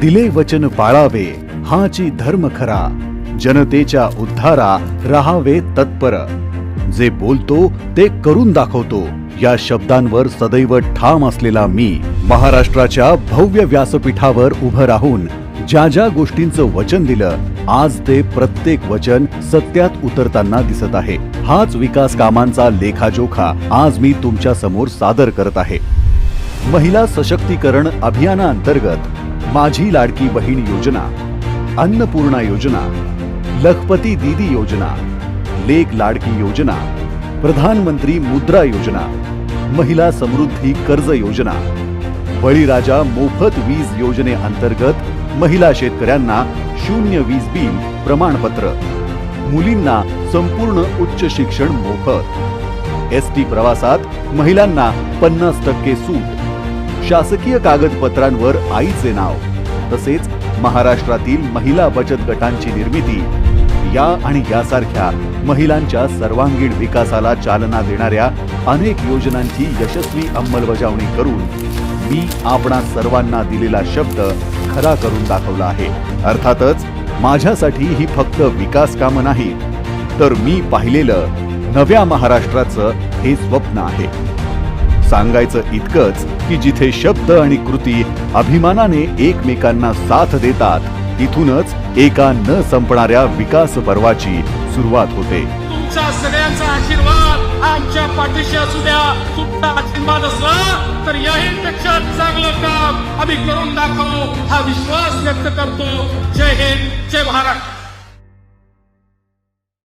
दिले वचन पाळावे हाची धर्म खरा, जनतेच्या उद्धारा राहावे तत्पर, जे बोलतो ते करून दाखवतो या शब्दांवर सदैव ठाम असलेला मी महाराष्ट्राच्या भव्य व्यासपीठावर उभं राहून ज्या ज्या गोष्टींचं वचन दिलं, आज ते प्रत्येक वचन सत्यात उतरताना दिसत आहे। हाच विकास कामांचा लेखाजोखा आज मी तुमच्या समोर सादर करत आहे। महिला सशक्तीकरण अभियानाअंतर्गत माझी लाडकी बहीण योजना, अन्नपूर्णा योजना, लखपती दीदी योजना, लेक लाडकी योजना, प्रधानमंत्री मुद्रा योजना, महिला समृद्धी कर्ज योजना, बळीराजा मोफत वीज योजनेअंतर्गत महिला शेतकऱ्यांना 0 वीज बिल प्रमाणपत्र, मुलींना संपूर्ण उच्च शिक्षण मोफत, एसटी प्रवासात महिलांना 50% सूट, शासकीय कागदपत्रांवर आईचे नाव, तसेच महाराष्ट्रातील महिला बचत गटांची निर्मिती या आणि यासारख्या महिलांच्या सर्वांगीण विकासाला चालना देणाऱ्या अनेक योजनांची यशस्वी अंमलबजावणी करून मी आपणा सर्वांना दिलेला शब्द खरा करून दाखवला आहे। अर्थातच माझ्यासाठी ही फक्त विकास कामं नाहीत, तर मी पाहिलेलं नव्या महाराष्ट्राचं हे स्वप्न आहे। सांगायचं इतकंच की जिथे शब्द आणि कृती अभिमानाने एकमेकांना साथ देतात, तिथूनच एका न संपणाऱ्या विकास पर्वाची सुरुवात होते। तुमच्या सगळ्यांचा आशीर्वाद आमच्या पाठीशी असू द्या। तुमचा आशीर्वाद असला तर याहीपेक्षा चांगलं काम आम्ही करून दाखवू हा विश्वास व्यक्त करतो। जय हिंद, जय महाराष्ट्र।